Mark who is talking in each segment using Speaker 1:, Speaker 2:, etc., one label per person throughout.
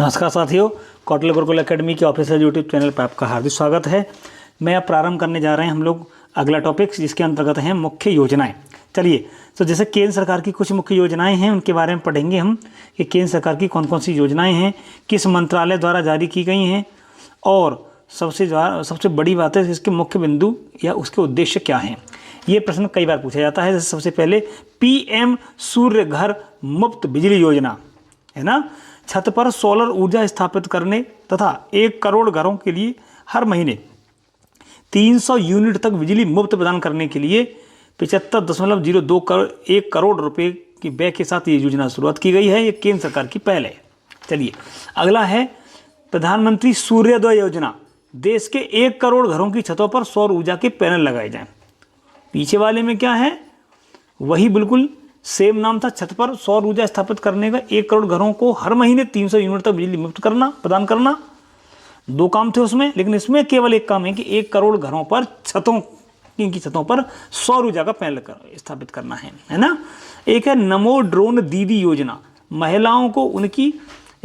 Speaker 1: नमस्कार साथियों, कौटिल्य गुरुकुल एकेडमी के ऑफिशियल यूट्यूब चैनल पर आपका हार्दिक स्वागत है। मैं अब प्रारंभ करने जा रहे हैं हम लोग अगला टॉपिक, जिसके अंतर्गत हैं मुख्य योजनाएं। चलिए, तो जैसे केंद्र सरकार की कुछ मुख्य योजनाएं हैं, उनके बारे में पढ़ेंगे हम कि केंद्र सरकार की कौन कौन सी योजनाएं हैं, किस मंत्रालय द्वारा जारी की गई हैं, और सबसे बड़ी बात है इसके मुख्य बिंदु या उसके उद्देश्य क्या हैं। ये प्रश्न कई बार पूछा जाता है। जैसे सबसे पहले PM सूर्य घर मुफ्त बिजली योजना है ना, छत पर सोलर ऊर्जा स्थापित करने तथा 1 करोड़ घरों के लिए हर महीने 300 यूनिट तक बिजली मुफ्त प्रदान करने के लिए 75.02 करोड़ रुपए की व्यय के साथ ये योजना शुरुआत की गई है। ये केंद्र सरकार की पहल है। चलिए, अगला है प्रधानमंत्री सूर्योदय योजना। देश के 1 करोड़ घरों की छतों पर सौर ऊर्जा के पैनल लगाए जाएं। पीछे वाले में क्या है, वही बिल्कुल सेम नाम था, छत पर सौर ऊर्जा स्थापित करने का, 1 करोड़ घरों को हर महीने 300 यूनिट तक बिजली मुफ्त प्रदान करना। 2 काम थे उसमें, लेकिन इसमें केवल 1 काम है कि 1 करोड़ घरों पर छतों पर सौर ऊर्जा का पैनल स्थापित करना है ना। एक है नमो ड्रोन दीदी योजना। महिलाओं को उनकी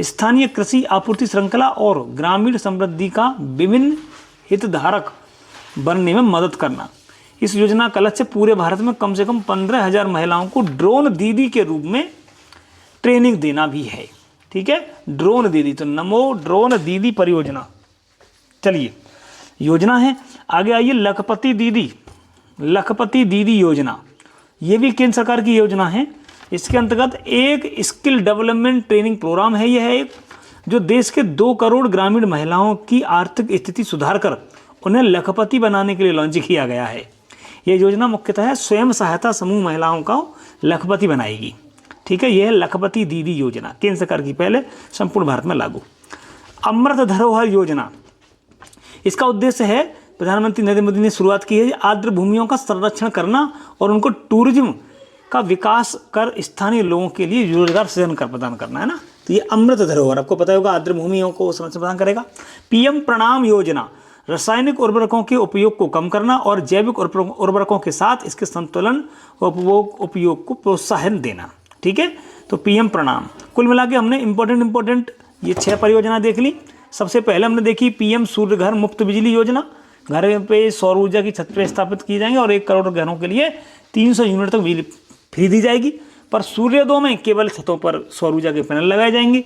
Speaker 1: स्थानीय कृषि आपूर्ति श्रृंखला और ग्रामीण समृद्धि का विभिन्न हितधारक बनने में मदद करना। इस योजना का लक्ष्य पूरे भारत में कम से कम 15,000 महिलाओं को ड्रोन दीदी के रूप में ट्रेनिंग देना भी है। ठीक है, ड्रोन दीदी, तो नमो ड्रोन दीदी परियोजना। चलिए, योजना है। आगे आइए, लखपति दीदी योजना। ये भी केंद्र सरकार की योजना है। इसके अंतर्गत एक स्किल डेवलपमेंट ट्रेनिंग प्रोग्राम है। यह है एक जो देश के 2 करोड़ ग्रामीण महिलाओं की आर्थिक स्थिति सुधार कर उन्हें लखपति बनाने के लिए लॉन्च किया गया है। यह योजना मुख्यतः स्वयं सहायता समूह महिलाओं का लखपति बनाएगी। ठीक है, यह है लखपति दीदी योजना, केंद्र सरकार की पहले, संपूर्ण भारत में लागू। अमृत धरोहर योजना, इसका उद्देश्य है, प्रधानमंत्री नरेंद्र मोदी ने शुरुआत की है, आर्द्र भूमियों का संरक्षण करना और उनको टूरिज्म का विकास कर स्थानीय लोगों के लिए रोजगार सृजन कर प्रदान करना है ना। तो ये अमृत धरोहर, आपको पता होगा, आर्द्र भूमियों को संरक्षण प्रदान करेगा। PM प्रणाम योजना, रासायनिक उर्वरकों के उपयोग को कम करना और जैविक उर्वरकों के साथ इसके संतुलन उपयोग को प्रोत्साहन देना। ठीक है, तो PM प्रणाम। कुल मिला के हमने इंपॉर्टेंट ये 6 परियोजना देख ली। सबसे पहले हमने देखी PM सूर्य घर मुफ्त बिजली योजना। घर पे सौर ऊर्जा की छत पे स्थापित की जाएंगे और 1 करोड़ घरों के लिए 300 यूनिट तक बिजली फ्री दी जाएगी। पर सूर्योदय में केवल छतों पर सौर ऊर्जा के पैनल लगाए जाएंगे।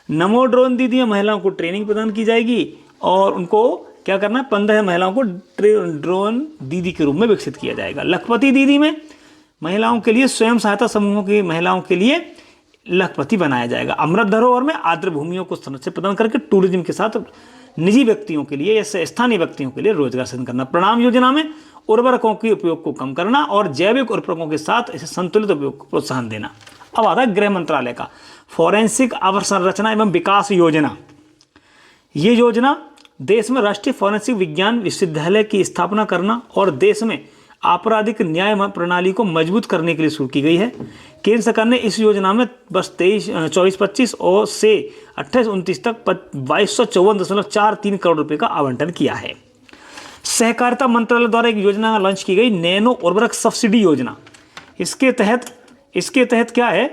Speaker 1: नमो ड्रोन दीदी में महिलाओं को ट्रेनिंग प्रदान की जाएगी और उनको क्या करना है, 15 महिलाओं को ड्रोन दीदी के रूप में विकसित किया जाएगा। लखपति दीदी में महिलाओं के लिए स्वयं सहायता समूहों की महिलाओं के लिए लखपति बनाया जाएगा। अमृत धरोहर में आर्द्र भूमियों को संरक्षण प्रदान करके टूरिज्म के साथ निजी व्यक्तियों के लिए या स्थानीय व्यक्तियों के लिए रोजगार सृजन करना। प्रणाम योजना में उर्वरकों के उपयोग को कम करना और जैविक उर्वरकों के साथ इसे संतुलित उपयोग को प्रोत्साहन देना। अब आता है गृह मंत्रालय का फोरेंसिक अवसंरचना एवं विकास योजना। ये योजना देश में राष्ट्रीय फोरेंसिक विज्ञान विश्वविद्यालय की स्थापना करना और देश में आपराधिक न्याय प्रणाली को मजबूत करने के लिए शुरू की गई है। केंद्र सरकार ने इस योजना में बस 24-25 और से 28-29 तक 2254.43 करोड़ रुपए का आवंटन किया है। सहकारिता मंत्रालय द्वारा एक योजना लॉन्च की गई, नैनो उर्वरक सब्सिडी योजना। इसके तहत क्या है,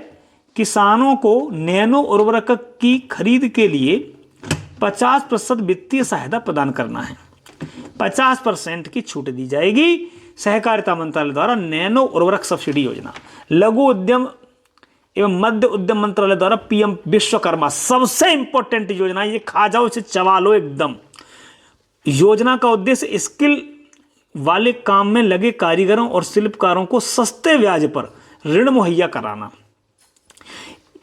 Speaker 1: किसानों को नैनो उर्वरक की खरीद के लिए 50% वित्तीय सहायता प्रदान करना है। 50% की छूट दी जाएगी सहकारिता मंत्रालय द्वारा, नैनो उर्वरक सब्सिडी योजना। लघु उद्यम एवं मध्य उद्यम मंत्रालय द्वारा PM विश्वकर्मा, सबसे इंपॉर्टेंट योजना, ये खा जाओ, इसे चबा लो एकदम। योजना का उद्देश्य स्किल वाले काम में लगे कारीगरों और शिल्पकारों को सस्ते ब्याज पर ऋण मुहैया कराना।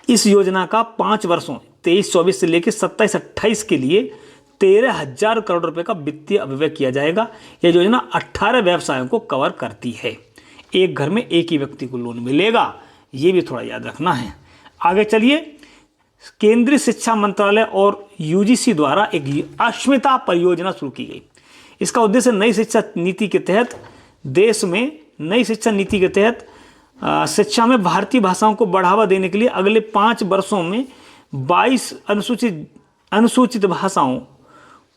Speaker 1: इस योजना का 5 वर्षों 23-24 से लेकर 27-28 के लिए 13,000 करोड़ रुपए का वित्तीय अपव्यय किया जाएगा। यह योजना 18 व्यवसायों को कवर करती है। एक घर में एक ही व्यक्ति को लोन मिलेगा, ये भी थोड़ा याद रखना है। आगे चलिए, केंद्रीय शिक्षा मंत्रालय और UGC द्वारा एक अस्मिता परियोजना शुरू की गई। इसका उद्देश्य नई शिक्षा नीति के तहत शिक्षा में भारतीय भाषाओं को बढ़ावा देने के लिए अगले 5 वर्षों में 22 अनुसूचित भाषाओं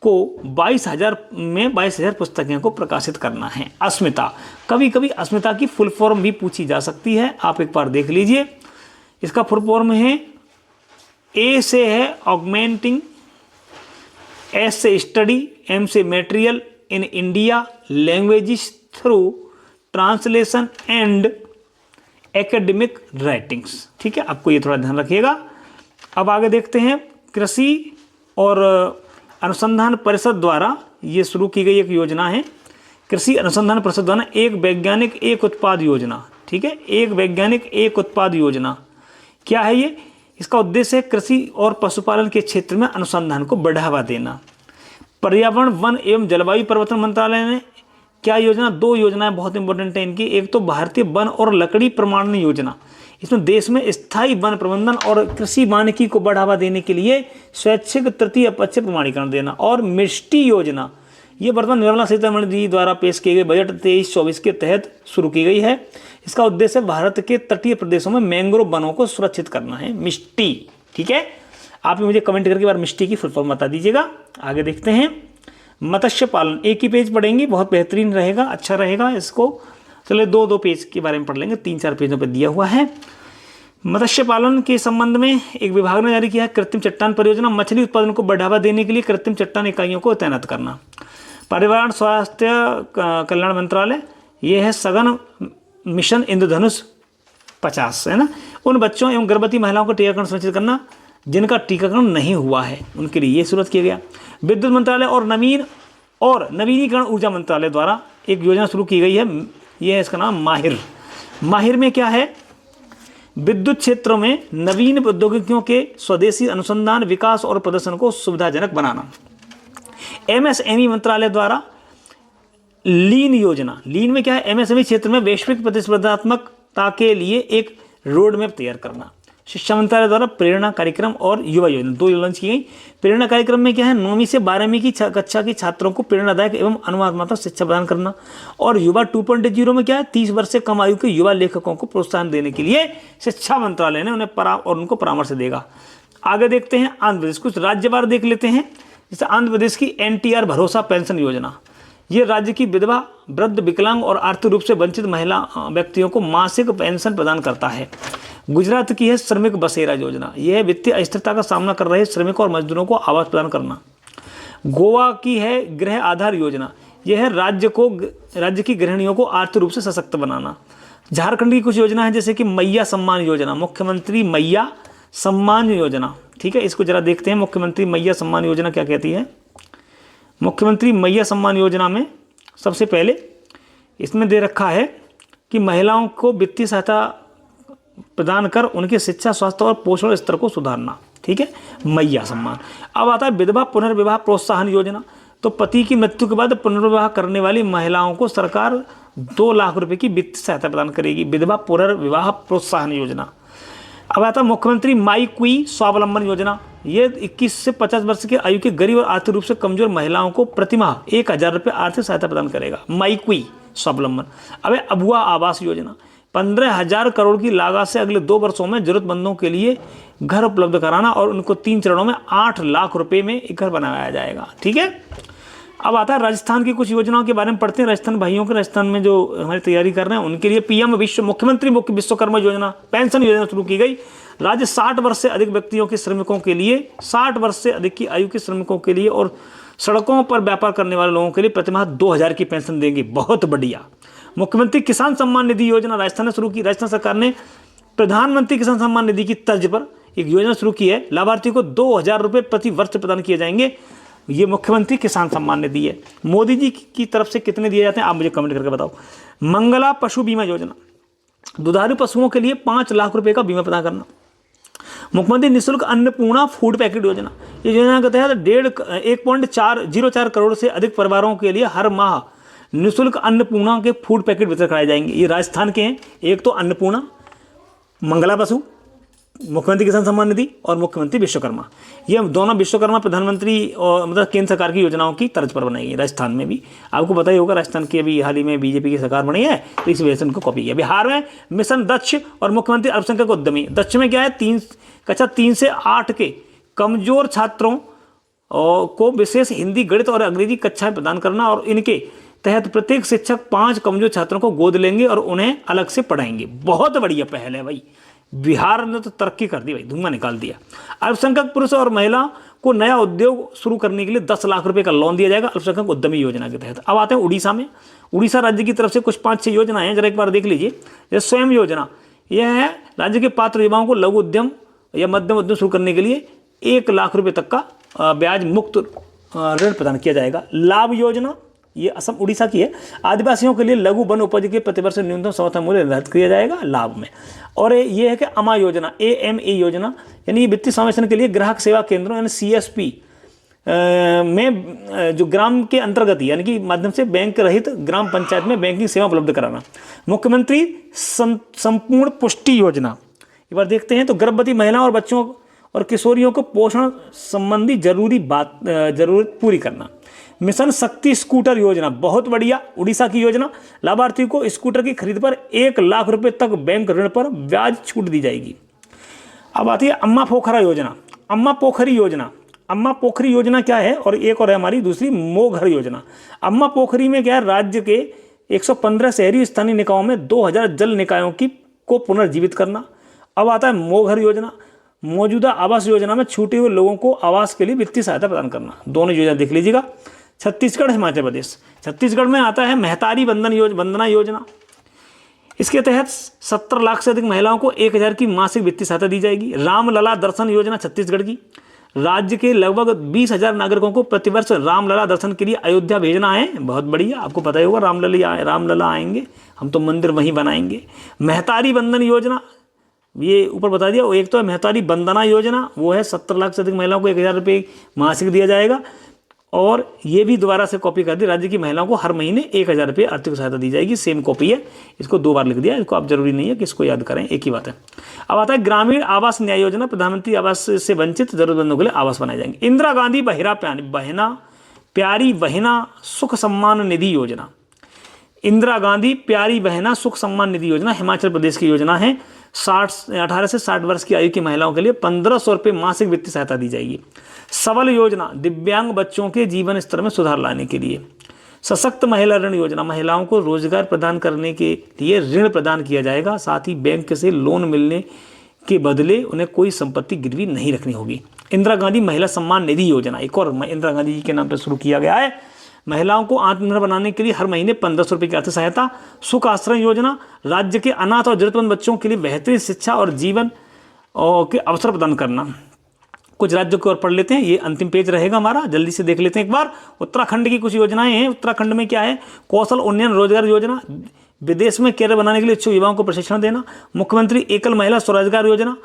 Speaker 1: को 22,000 पुस्तकें को प्रकाशित करना है। अस्मिता, कभी कभी अस्मिता की फुल फॉर्म भी पूछी जा सकती है, आप एक बार देख लीजिए। इसका फुल फॉर्म है ए से है ऑगमेंटिंग, एस से स्टडी, एम से material in India languages through translation and academic writings. ठीक है, आपको ये थोड़ा ध्यान रखिएगा। अब आगे देखते हैं, कृषि और अनुसंधान परिषद द्वारा ये शुरू की गई एक योजना है, कृषि अनुसंधान परिषद द्वारा एक वैज्ञानिक एक उत्पाद योजना। ठीक है, एक वैज्ञानिक एक उत्पाद योजना क्या है ये? इसका उद्देश्य है कृषि और पशुपालन के क्षेत्र में अनुसंधान को बढ़ावा देना। पर्यावरण वन एवं जलवायु परिवर्तन मंत्रालय ने क्या योजना, दो योजनाएं बहुत इंपॉर्टेंट है इनकी। एक तो भारतीय वन और लकड़ी प्रमाणन योजना, इसमें देश में स्थायी वन प्रबंधन और कृषि वानिकी को बढ़ावा देने के लिए स्वैच्छिक तृतीय पक्ष प्रमाणीकरण देना। और मिष्टी योजना, ये वर्तमान निर्मला सीतारमण जी द्वारा पेश किए गए बजट 23-24 के तहत शुरू की गई है। इसका उद्देश्य भारत के तटीय प्रदेशों में मैंग्रोव वनों को सुरक्षित करना है। मिष्टी, ठीक है, आप मुझे कमेंट करके बार मिष्टी की फुल फॉर्म बता दीजिएगा। आगे देखते हैं, मत्स्य पालन, एक ही पेज पढ़ेंगे, बहुत बेहतरीन रहेगा, अच्छा रहेगा। इसको चलिए दो पेज के बारे में पढ़ लेंगे, 3-4 पेजों पर दिया हुआ है। मत्स्य पालन के संबंध में एक विभाग ने जारी किया है कृत्रिम चट्टान परियोजना, मछली उत्पादन को बढ़ावा देने के लिए कृत्रिम चट्टान इकाइयों को तैनात करना। पर्यावरण स्वास्थ्य कल्याण मंत्रालय, ये है सघन मिशन इंद्रधनुष 50, है ना, उन बच्चों एवं गर्भवती महिलाओं को टीकाकरण सुनिश्चित करना जिनका टीकाकरण नहीं हुआ है, उनके लिए ये शुरू किया गया। विद्युत मंत्रालय और नवीनीकरण ऊर्जा मंत्रालय द्वारा एक योजना शुरू की गई है, ये है इसका नाम माहिर। माहिर में क्या है, विद्युत क्षेत्रों में नवीन प्रौद्योगिकियों के स्वदेशी अनुसंधान, विकास और प्रदर्शन को सुविधाजनक बनाना। एमएसएमई मंत्रालय द्वारा लीन योजना, लीन में क्या है, एमएसएमई क्षेत्र में वैश्विक प्रतिस्पर्धात्मकता के लिए एक रोड मैप तैयार करना। शिक्षा मंत्रालय द्वारा प्रेरणा कार्यक्रम और युवा योजना, दो लॉन्च की गई। प्रेरणा कार्यक्रम में क्या है, 9वीं से 12वीं की कक्षा के छात्रों को प्रेरणादायक एवं अनुवादात्मक शिक्षा प्रदान करना। और युवा 2.0 में क्या है, 30 वर्ष से कम आयु के युवा लेखकों को प्रोत्साहन देने के लिए शिक्षा मंत्रालय ने उनको परामर्श देगा। आगे देखते हैं आंध्र प्रदेश, कुछ राज्यवार देख लेते हैं। जैसे आंध्र प्रदेश की एनटीआर भरोसा पेंशन योजना, ये राज्य की विधवा, वृद्ध, विकलांग और आर्थिक रूप से वंचित महिला व्यक्तियों को मासिक पेंशन प्रदान करता है। गुजरात की है श्रमिक बसेरा योजना, यह है वित्तीय अस्थिरता का सामना कर रहे श्रमिकों और मजदूरों को आवास प्रदान करना। गोवा की है गृह आधार योजना, यह है राज्य की गृहिणियों को आर्थिक रूप से सशक्त बनाना। झारखंड की कुछ योजना है जैसे कि मैया सम्मान योजना, मुख्यमंत्री मैया सम्मान योजना। ठीक है, इसको जरा देखते हैं, मुख्यमंत्री मैया सम्मान योजना क्या कहती है। मुख्यमंत्री मैया सम्मान योजना में सबसे पहले इसमें दे रखा है कि महिलाओं को वित्तीय सहायता प्रदान कर उनके शिक्षा, स्वास्थ्य और पोषण स्तर को सुधारना। ठीक है, मैया सम्मान। अब आता है विधवा पुनर्विवाह प्रोत्साहन योजना, तो पति की मृत्यु के बाद पुनर्विवाह करने वाली महिलाओं को सरकार 2 लाख रुपए की वित्तीय सहायता प्रदान करेगी, विधवा पुनर्विवाह प्रोत्साहन योजना। अब आता है मुख्यमंत्री माई क्वी स्वावलंबन योजना, ये 21 से 50 वर्ष की आयु के गरीब और आर्थिक रूप से कमजोर महिलाओं को प्रतिमाह 1000 रुपये आर्थिक सहायता प्रदान करेगा, माई क्वी स्वावलंबन। अब अबुआ आवास योजना, 15,000 करोड़ की लागत से अगले 2 वर्षों में जरूरतमंदों के लिए घर उपलब्ध कराना और उनको 3 चरणों में 8 लाख रुपए में एक घर बनाया जाएगा। ठीक है, अब आता है राजस्थान की कुछ योजनाओं के बारे में पढ़ते हैं। राजस्थान भाइयों के, राजस्थान में जो हमारी तैयारी कर रहे हैं उनके लिए पीएम मुख्यमंत्री विश्वकर्मा योजना पेंशन योजना शुरू की गई। राज्य 60 वर्ष से अधिक व्यक्तियों के श्रमिकों के लिए, 60 वर्ष से अधिक की आयु के श्रमिकों के लिए और सड़कों पर व्यापार करने वाले लोगों के लिए प्रतिमाह 2000 की पेंशन देंगे, बहुत बढ़िया। मुख्यमंत्री किसान सम्मान निधि योजना राजस्थान ने शुरू की। राजस्थान सरकार ने प्रधानमंत्री किसान सम्मान निधि की तर्ज पर एक योजना शुरू की है, लाभार्थी को 2000 रुपये प्रति वर्ष प्रदान किए जाएंगे। ये मुख्यमंत्री किसान सम्मान निधि है। मोदी जी की तरफ से कितने दिए जाते हैं आप मुझे कमेंट करके बताओ। मंगला पशु बीमा योजना, दुधारू पशुओं के लिए 5 लाख रुपए का बीमा प्रदान करना। मुख्यमंत्री निःशुल्क अन्नपूर्णा फूड पैकेट योजना, ये योजना के तहत 1.404 करोड़ से अधिक परिवारों के लिए हर माह निःशुल्क अन्नपूर्णा के फूड पैकेट वितरित कराए जाएंगे। ये राजस्थान के हैं, एक तो अन्नपूर्णा, मंगला पशु, मुख्यमंत्री किसान सम्मान निधि और मुख्यमंत्री विश्वकर्मा। ये दोनों विश्वकर्मा प्रधानमंत्री और मतलब केंद्र सरकार की योजनाओं की तर्ज पर बनाई गई। राजस्थान में भी आपको पता ही होगा, राजस्थान की अभी हाल ही में बीजेपी की सरकार बनी है तो इस वजह से उनको कॉपी किया। बिहार में मिशन दक्ष और मुख्यमंत्री अल्पसंख्यक उद्यमी। दक्ष में क्या है, कक्षा 3 से 8 के कमजोर छात्रों को विशेष हिंदी, गणित और अंग्रेजी कक्षाएं प्रदान करना और इनके तहत प्रत्येक शिक्षक 5 कमजोर छात्रों को गोद लेंगे और उन्हें अलग से पढ़ाएंगे। बहुत बढ़िया पहल है भाई, बिहार ने तो तरक्की कर दी भाई, धुआं निकाल दिया। अल्पसंख्यक पुरुष और महिला को नया उद्योग शुरू करने के लिए 10 लाख रुपए का लोन दिया जाएगा अल्पसंख्यक उद्यमी योजना के तहत। अब आते हैं उड़ीसा में। उड़ीसा राज्य की तरफ से कुछ 5-6 योजनाएं हैं, जरा एक बार देख लीजिए। जैसे स्वयं योजना, यह है राज्य के पात्र युवाओं को लघु उद्यम या मध्यम उद्यम शुरू करने के लिए 1 लाख रुपए तक का ब्याज मुक्त ऋण प्रदान किया जाएगा। लाभ योजना, ये असम उड़ीसा की है। आदिवासियों के लिए लघु वन उपज के प्रतिवर्ष न्यूनतम समर्थन मूल्य निर्धारित किया जाएगा लाभ में। और ये है कि अमा योजना, AMA योजना, यानी वित्तीय समावेशन के लिए ग्राहक सेवा केंद्रों यानी CSP में जो ग्राम के अंतर्गत यानी कि माध्यम से बैंक रहित ग्राम पंचायत में बैंकिंग सेवा उपलब्ध कराना। मुख्यमंत्री संपूर्ण पुष्टि योजना, एक बार देखते हैं तो गर्भवती महिलाओं और बच्चों और किशोरियों को पोषण संबंधी जरूरत पूरी करना। मिशन शक्ति स्कूटर योजना, बहुत बढ़िया, उड़ीसा की योजना। लाभार्थी को स्कूटर की खरीद पर 1 लाख रुपए तक बैंक ऋण पर ब्याज छूट दी जाएगी। अब आती है अम्मा पोखरा योजना। अम्मा पोखरी योजना, अम्मा पोखरी योजना क्या है, और एक और है हमारी दूसरी मोघर योजना। अम्मा पोखरी में क्या है, राज्य के 115 शहरी स्थानीय निकायों में 2000 जल निकायों को पुनर्जीवित करना। अब आता है मोघर योजना, मौजूदा आवास योजना में छूटे हुए लोगों को आवास के लिए वित्तीय सहायता प्रदान करना। दोनों योजना देख लीजिएगा। छत्तीसगढ़, हिमाचल प्रदेश। छत्तीसगढ़ में आता है महतारी वंदना योजना। इसके तहत 70 लाख से अधिक महिलाओं को 1000 की मासिक वित्तीय सहायता दी जाएगी। रामलला दर्शन योजना छत्तीसगढ़ की, राज्य के लगभग 20,000 नागरिकों को प्रतिवर्ष रामलला दर्शन के लिए अयोध्या भेजना है। बहुत बढ़िया, आपको पता ही होगा रामलला आएंगे, हम तो मंदिर वहीं बनाएंगे। महतारी वंदन योजना, ये ऊपर बता दिया। एक तो है महतारी वंदना योजना, वो है 70 लाख से अधिक महिलाओं को 1000 रुपये मासिक दिया जाएगा। और ये भी दोबारा से कॉपी कर दी, राज्य की महिलाओं को हर महीने 1000 रुपये आर्थिक सहायता दी जाएगी। सेम कॉपी है, इसको 2 बार लिख दिया, इसको आप जरूरी नहीं है कि इसको याद करें, एक ही बात है। अब आता है ग्रामीण आवास न्याय योजना, प्रधानमंत्री आवास से वंचित जरूरतमंदों के लिए आवास बनाए जाएंगे। इंदिरा गांधी प्यारी बहना सुख सम्मान निधि योजना। इंदिरा गांधी प्यारी बहना सुख सम्मान निधि योजना हिमाचल प्रदेश की योजना है। 18 से 60 वर्ष की आयु की महिलाओं के लिए 1500 रुपये मासिक वित्तीय सहायता दी जाएगी। सबल योजना, दिव्यांग बच्चों के जीवन स्तर में सुधार लाने के लिए। सशक्त महिला ऋण योजना, महिलाओं को रोजगार प्रदान करने के लिए ऋण प्रदान किया जाएगा। साथ ही बैंक से लोन मिलने के बदले उन्हें कोई संपत्ति गिरवी नहीं रखनी होगी। इंदिरा गांधी महिला सम्मान निधि योजना, एक और इंदिरा गांधी जी के नाम पर शुरू किया गया है। महिलाओं को आत्मनिर्भर बनाने के लिए हर महीने 1500 रुपये की आर्थिक सहायता। सुख आश्रय योजना, राज्य के अनाथ और जरूरतमंद बच्चों के लिए बेहतरीन शिक्षा और जीवन के अवसर प्रदान करना। कुछ राज्यों की ओर पढ़ लेते हैं, ये अंतिम पेज रहेगा हमारा, जल्दी से देख लेते हैं एक बार। उत्तराखंड की कुछ योजनाएं हैं। उत्तराखंड में क्या है, कौशल उन्नयन रोजगार योजना, विदेश में कैरियर बनाने के लिए इच्छुक युवाओं को प्रशिक्षण देना। मुख्यमंत्री एकल महिला स्वरोजगार योजना,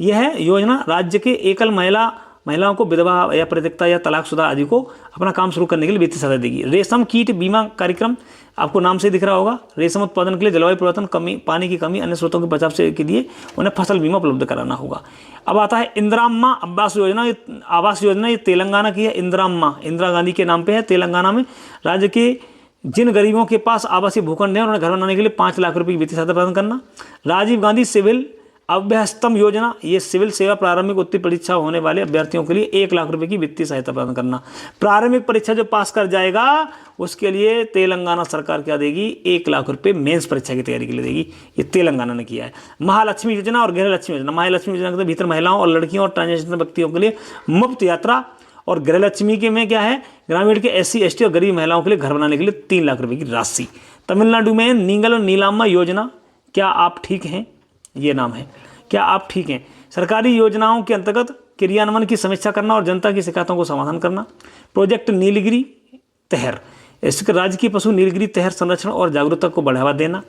Speaker 1: यह है योजना राज्य के एकल महिलाओं को विधवा या परित्यक्ता या तलाकशुदा आदि को अपना काम शुरू करने के लिए वित्तीय सहायता देगी। रेशम कीट बीमा कार्यक्रम, आपको नाम से दिख रहा होगा, रेशम उत्पादन के लिए जलवायु परिवर्तन, पानी की कमी, अन्य स्रोतों के बचाव से के लिए उन्हें फसल बीमा उपलब्ध कराना होगा। अब आता है इंदिराम्मा आवास योजना, ये तेलंगाना की है। इंदिरा गांधी के नाम पे है। तेलंगाना में राज्य के जिन गरीबों के पास आवासीय भूखंड है उन्हें घर बनाने के लिए 5 लाख रुपये की वित्तीय सहायता प्रदान करना। राजीव गांधी सिविल अभ्यस्तम योजना, ये सिविल सेवा प्रारंभिक उत्तीर्ण परीक्षा होने वाले अभ्यर्थियों के लिए 1 लाख रुपए की वित्तीय सहायता प्रदान करना। प्रारंभिक परीक्षा जो पास कर जाएगा उसके लिए तेलंगाना सरकार क्या देगी, 1 लाख रुपए मेंस परीक्षा की तैयारी के लिए देगी। ये तेलंगाना ने किया है। महालक्ष्मी योजना और गृहलक्ष्मी योजना, महालक्ष्मी योजना के भीतर महिलाओं और लड़कियों और ट्रांसजेंडर व्यक्तियों के लिए मुफ्त यात्रा, और गृहलक्ष्मी के में क्या है, ग्रामीण के SC ST और गरीब महिलाओं के लिए घर बनाने के लिए 3 लाख रुपए की राशि। तमिलनाडु में नींगल और नीलाम्मा योजना, क्या आप ठीक हैं, ये नाम है, क्या आप ठीक हैं। सरकारी योजनाओं के अंतर्गत क्रियान्वयन की समीक्षा करना और जनता की शिकायतों को समाधान करना। प्रोजेक्ट नीलगिरी तहर, इसके राज्य की पशु नीलगिरी तहर संरक्षण और जागरूकता को बढ़ावा देना।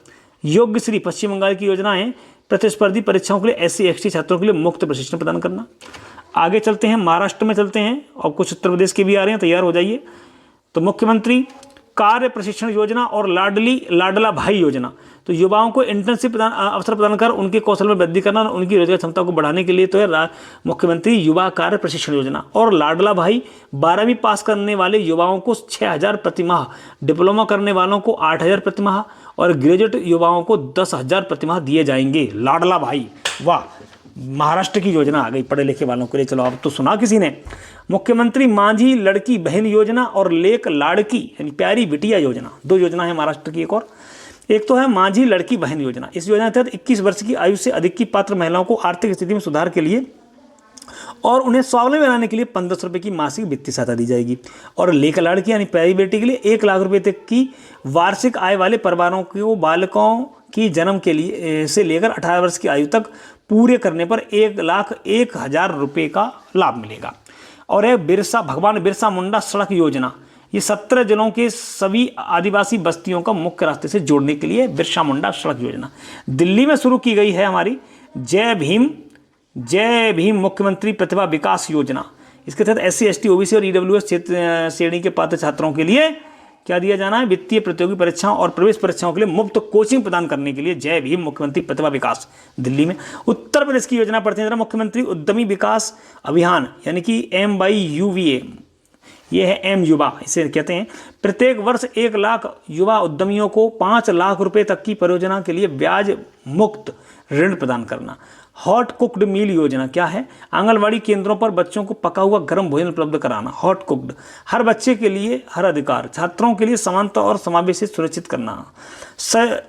Speaker 1: योग्य श्री पश्चिम बंगाल की योजना है प्रतिस्पर्धी परीक्षाओं के लिए SC ST छात्रों के लिए मुफ्त प्रशिक्षण प्रदान करना। आगे चलते हैं, महाराष्ट्र में चलते हैं और कुछ उत्तर प्रदेश के भी आ रहे हैं, तैयार हो जाइए। तो मुख्यमंत्री कार्य प्रशिक्षण योजना और लाडला भाई योजना, तो युवाओं को इंटर्नशिप अवसर प्रदान कर उनके कौशल में वृद्धि करना और उनकी रोजगार क्षमता को बढ़ाने के लिए तो है मुख्यमंत्री युवा कार्य प्रशिक्षण योजना। और लाडला भाई 12वीं पास करने वाले युवाओं को 6000 प्रतिमाह, डिप्लोमा करने वालों को 8000 प्रतिमाह और ग्रेजुएट युवाओं को 10,000 प्रतिमाह दिए जाएंगे। लाडला भाई, वाह, महाराष्ट्र की योजना आ गई पढ़े लिखे वालों के लिए। चलो अब तो सुना किसी ने। मुख्यमंत्री मांझी लड़की बहन योजना और लेक लाड़की यानी प्यारी बिटिया योजना, 2 योजना है महाराष्ट्र की। एक और एक तो है माझी लड़की बहन योजना। इस योजना के तहत 21 वर्ष की आयु से अधिक की पात्र महिलाओं को आर्थिक स्थिति में सुधार के लिए और उन्हें स्वावलंबी बनाने के लिए 1500 रुपये की मासिक वित्तीय सहायता दी जाएगी। और लेकर लड़की यानी पहली बेटी के लिए 1 लाख रुपये तक की वार्षिक आय वाले परिवारों को बालकों की जन्म के लिए से लेकर 18 वर्ष की आयु तक पूरे करने पर 1,01,000 रुपये का लाभ मिलेगा। और है भगवान बिरसा मुंडा सड़क योजना। ये 17 जिलों के सभी आदिवासी बस्तियों को मुख्य रास्ते से जोड़ने के लिए बिरसा मुंडा सड़क योजना दिल्ली में शुरू की गई है। हमारी जय भीम मुख्यमंत्री प्रतिभा विकास योजना। इसके तहत SC ST OBC और EWS श्रेणी के पात्र छात्रों के लिए क्या दिया जाना है, वित्तीय प्रतियोगी परीक्षाओं और प्रवेश परीक्षाओं के लिए मुफ्त कोचिंग प्रदान करने के लिए जय भीम मुख्यमंत्री प्रतिभा विकास दिल्ली में। उत्तर प्रदेश की योजना पढ़ते हैं जरा, मुख्यमंत्री उद्यमी विकास अभियान यानी कि MYUVA, ये है M युवा इसे कहते हैं। प्रत्येक वर्ष 1 लाख युवा उद्यमियों को 5 लाख रुपए तक की परियोजना के लिए ब्याज मुक्त ऋण प्रदान करना। हॉट कुक्ड मील योजना क्या है, आंगनवाड़ी केंद्रों पर बच्चों को पका हुआ गर्म भोजन उपलब्ध कराना। हॉट कुक्ड, हर बच्चे के लिए हर अधिकार, छात्रों के लिए समानता और समावेश सुनिश्चित करना।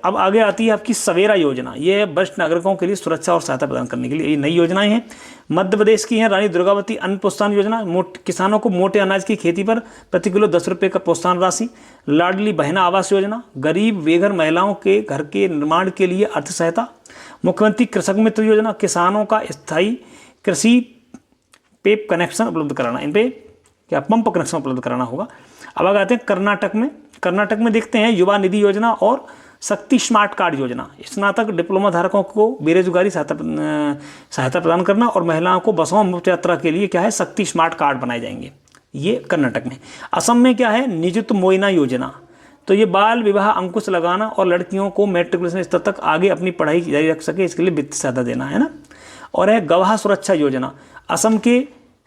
Speaker 1: अब आगे आती है आपकी सवेरा योजना। ये वरिष्ठ नागरिकों के लिए सुरक्षा और सहायता प्रदान करने के लिए ये नई योजनाएं हैं। मध्य प्रदेश की हैं रानी दुर्गावती अन्न प्रोत्साहन योजना, किसानों को मोटे अनाज की खेती पर प्रति किलो 10 रुपये का प्रोत्साहन राशि। लाडली बहना आवास योजना, गरीब बेघर महिलाओं के घर के निर्माण के लिए अर्थ सहायता। मुख्यमंत्री कृषक मित्र योजना, किसानों का स्थायी कृषि पेप कनेक्शन उपलब्ध कराना, इन पे क्या पंप कनेक्शन उपलब्ध कराना होगा। अब आगे आते हैं कर्नाटक में देखते हैं युवा निधि योजना और शक्ति स्मार्ट कार्ड योजना। स्नातक डिप्लोमा धारकों को बेरोजगारी सहायता प्रदान करना और महिलाओं को बसों मुफ्त यात्रा के लिए क्या है, शक्ति स्मार्ट कार्ड बनाए जाएंगे, ये कर्नाटक में। असम में क्या है, निजुत मोइना योजना, तो ये बाल विवाह अंकुश लगाना और लड़कियों को मैट्रिकुलेशन स्तर तक आगे अपनी पढ़ाई जारी रख सके इसके लिए वित्तीय सहायता देना है ना। और है गवाह सुरक्षा योजना, असम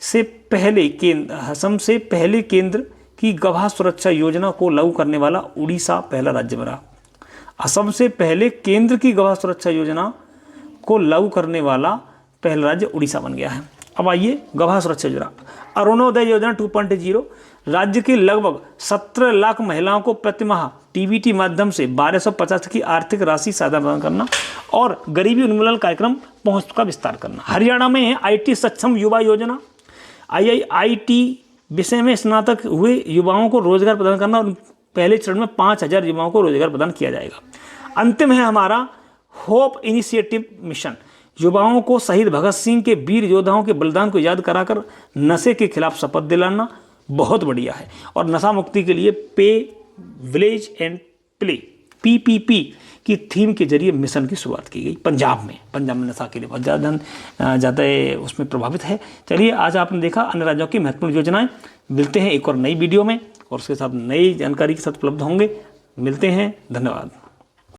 Speaker 1: से पहले केंद्र की गवाह सुरक्षा योजना को लागू करने वाला उड़ीसा पहला राज्य बना। असम से पहले केंद्र की गवाह सुरक्षा योजना को लागू करने वाला पहला राज्य उड़ीसा बन गया है। अब आइए गवाह सुरक्षा योजना। अरुणोदय योजना 2.0, राज्य की लगभग 17 लाख महिलाओं को प्रतिमाह TBT माध्यम से 1250 की आर्थिक राशि सहायता प्रदान करना और गरीबी उन्मूलन कार्यक्रम पहुंच का विस्तार करना। हरियाणा में है IT सक्षम युवा योजना, IIT विषय में स्नातक हुए युवाओं को रोजगार प्रदान करना और पहले चरण में 5000 युवाओं को रोजगार प्रदान किया जाएगा। अंतिम है हमारा होप इनिशिएटिव मिशन, युवाओं को शहीद भगत सिंह के वीर योद्धाओं के बलिदान को याद कराकर नशे के खिलाफ शपथ दिलाना, बहुत बढ़िया है। और नशा मुक्ति के लिए पे विलेज एंड प्ले PPP की थीम के जरिए मिशन की शुरुआत की गई पंजाब में नशा के लिए बहुत ज़्यादा उसमें प्रभावित है। चलिए आज आपने देखा अन्य राज्यों की महत्वपूर्ण योजनाएं। मिलते हैं एक और नई वीडियो में और उसके साथ नई जानकारी के साथ उपलब्ध होंगे। मिलते हैं, धन्यवाद।